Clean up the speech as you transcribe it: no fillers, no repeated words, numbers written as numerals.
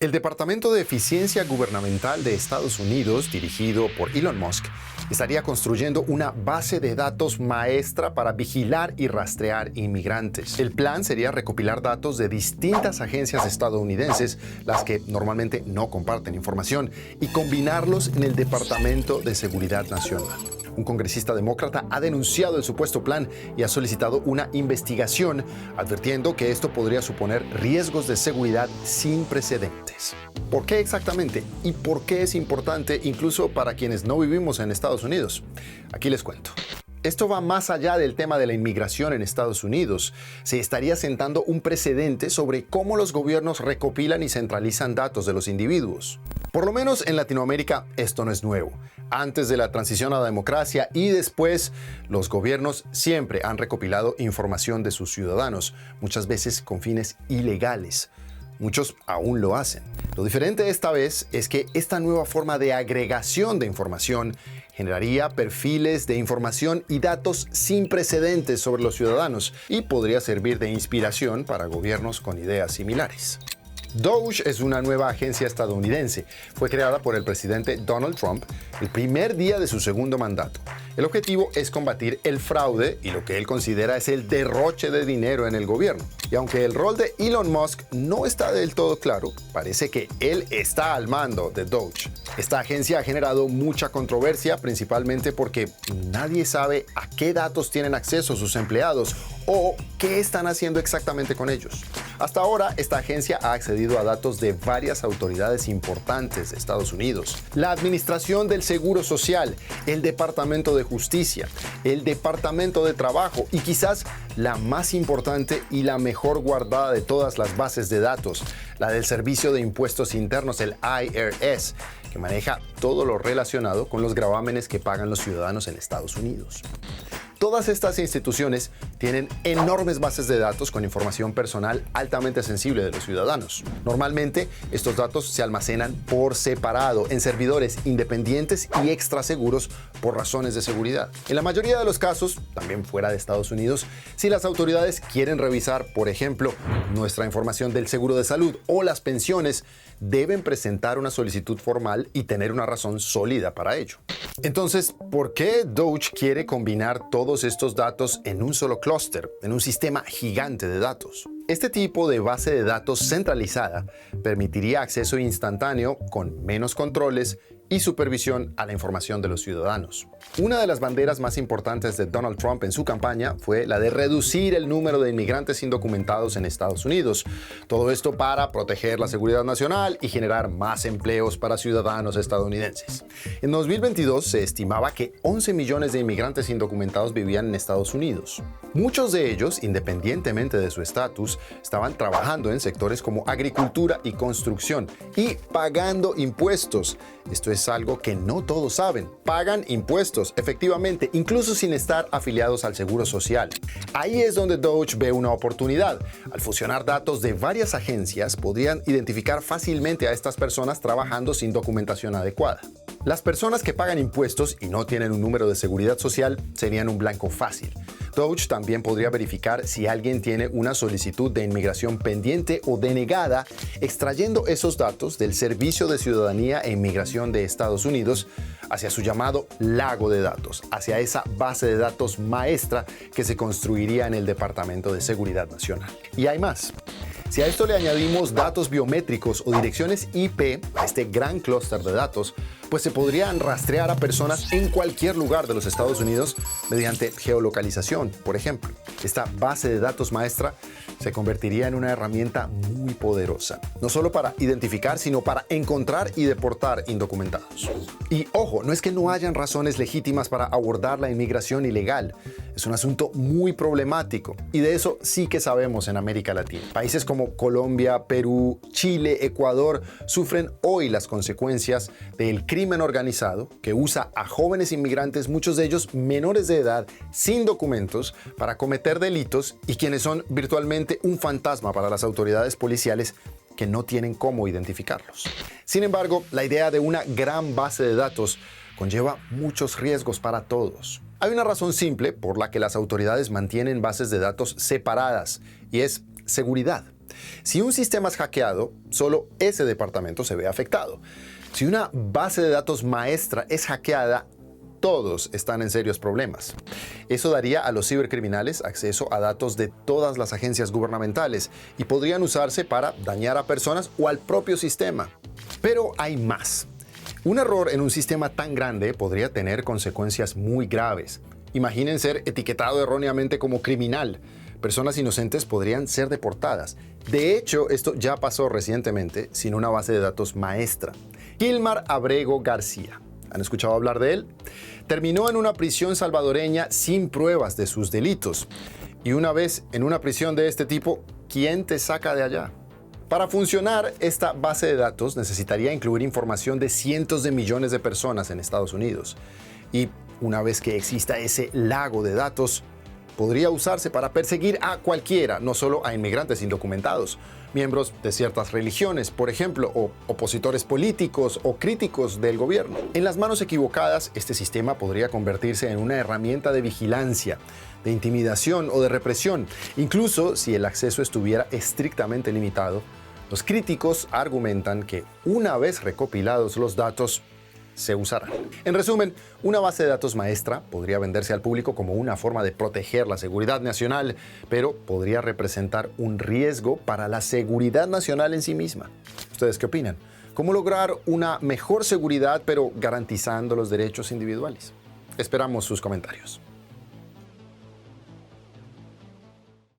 El Departamento de Eficiencia Gubernamental de Estados Unidos, dirigido por Elon Musk, estaría construyendo una base de datos maestra para vigilar y rastrear inmigrantes. El plan sería recopilar datos de distintas agencias estadounidenses, las que normalmente no comparten información, y combinarlos en el Departamento de Seguridad Nacional. Un congresista demócrata ha denunciado el supuesto plan y ha solicitado una investigación, advirtiendo que esto podría suponer riesgos de seguridad sin precedentes. ¿Por qué exactamente? ¿Y por qué es importante incluso para quienes no vivimos en Estados Unidos? Aquí les cuento. Esto va más allá del tema de la inmigración en Estados Unidos. Se estaría sentando un precedente sobre cómo los gobiernos recopilan y centralizan datos de los individuos. Por lo menos en Latinoamérica esto no es nuevo. Antes de la transición a la democracia y después, los gobiernos siempre han recopilado información de sus ciudadanos, muchas veces con fines ilegales. Muchos aún lo hacen. Lo diferente esta vez es que esta nueva forma de agregación de información generaría perfiles de información y datos sin precedentes sobre los ciudadanos y podría servir de inspiración para gobiernos con ideas similares. DOGE es una nueva agencia estadounidense. Fue creada por el presidente Donald Trump el primer día de su segundo mandato. El objetivo es combatir el fraude y lo que él considera es el derroche de dinero en el gobierno. Y aunque el rol de Elon Musk no está del todo claro, parece que él está al mando de DOGE. Esta agencia ha generado mucha controversia, principalmente porque nadie sabe a qué datos tienen acceso sus empleados o qué están haciendo exactamente con ellos. Hasta ahora, esta agencia ha accedido a datos de varias autoridades importantes de Estados Unidos. La Administración del Seguro Social, el Departamento de Justicia, el Departamento de Trabajo y quizás la más importante y la mejor guardada de todas las bases de datos, la del Servicio de Impuestos Internos, el IRS, que maneja todo lo relacionado con los gravámenes que pagan los ciudadanos en Estados Unidos. Todas estas instituciones tienen enormes bases de datos con información personal altamente sensible de los ciudadanos. Normalmente, estos datos se almacenan por separado en servidores independientes y extra seguros por razones de seguridad. En la mayoría de los casos, también fuera de Estados Unidos, si las autoridades quieren revisar, por ejemplo, nuestra información del seguro de salud o las pensiones, deben presentar una solicitud formal y tener una razón sólida para ello. Entonces, ¿por qué DOGE quiere combinar todos estos datos en un solo clúster, en un sistema gigante de datos? Este tipo de base de datos centralizada permitiría acceso instantáneo con menos controles y supervisión a la información de los ciudadanos. Una de las banderas más importantes de Donald Trump en su campaña fue la de reducir el número de inmigrantes indocumentados en Estados Unidos. Todo esto para proteger la seguridad nacional y generar más empleos para ciudadanos estadounidenses. En 2022 se estimaba que 11 millones de inmigrantes indocumentados vivían en Estados Unidos. Muchos de ellos, independientemente de su estatus, estaban trabajando en sectores como agricultura y construcción y pagando impuestos. Esto es algo que no todos saben. Pagan impuestos, efectivamente, incluso sin estar afiliados al Seguro Social. Ahí es donde DOGE ve una oportunidad. Al fusionar datos de varias agencias, podrían identificar fácilmente a estas personas trabajando sin documentación adecuada. Las personas que pagan impuestos y no tienen un número de seguridad social serían un blanco fácil. DOGE también podría verificar si alguien tiene una solicitud de inmigración pendiente o denegada, extrayendo esos datos del Servicio de Ciudadanía e Inmigración de Estados Unidos hacia su llamado lago de datos, hacia esa base de datos maestra que se construiría en el Departamento de Seguridad Nacional. Y hay más. Si a esto le añadimos datos biométricos o direcciones IP a este gran clúster de datos, pues se podrían rastrear a personas en cualquier lugar de los Estados Unidos mediante geolocalización, por ejemplo. Esta base de datos maestra se convertiría en una herramienta muy poderosa, no solo para identificar, sino para encontrar y deportar indocumentados. Y ojo, no es que no hayan razones legítimas para abordar la inmigración ilegal. Es un asunto muy problemático y de eso sí que sabemos en América Latina. Países como Colombia, Perú, Chile, Ecuador sufren hoy las consecuencias del crimen organizado que usa a jóvenes inmigrantes, muchos de ellos menores de edad, sin documentos, para cometer delitos y quienes son virtualmente un fantasma para las autoridades policiales que no tienen cómo identificarlos. Sin embargo, la idea de una gran base de datos conlleva muchos riesgos para todos. Hay una razón simple por la que las autoridades mantienen bases de datos separadas y es seguridad. Si un sistema es hackeado, solo ese departamento se ve afectado. Si una base de datos maestra es hackeada, todos están en serios problemas. Eso daría a los cibercriminales acceso a datos de todas las agencias gubernamentales y podrían usarse para dañar a personas o al propio sistema. Pero hay más. Un error en un sistema tan grande podría tener consecuencias muy graves. Imaginen ser etiquetado erróneamente como criminal. Personas inocentes podrían ser deportadas. De hecho, esto ya pasó recientemente sin una base de datos maestra. Gilmar Abrego García. ¿Han escuchado hablar de él? Terminó en una prisión salvadoreña sin pruebas de sus delitos. Y una vez en una prisión de este tipo, ¿quién te saca de allá? Para funcionar, esta base de datos necesitaría incluir información de cientos de millones de personas en Estados Unidos. Y una vez que exista ese lago de datos, podría usarse para perseguir a cualquiera, no solo a inmigrantes indocumentados, miembros de ciertas religiones, por ejemplo, o opositores políticos o críticos del gobierno. En las manos equivocadas, este sistema podría convertirse en una herramienta de vigilancia, de intimidación o de represión, incluso si el acceso estuviera estrictamente limitado. Los críticos argumentan que una vez recopilados los datos, se usarán. En resumen, una base de datos maestra podría venderse al público como una forma de proteger la seguridad nacional, pero podría representar un riesgo para la seguridad nacional en sí misma. ¿Ustedes qué opinan? ¿Cómo lograr una mejor seguridad pero garantizando los derechos individuales? Esperamos sus comentarios.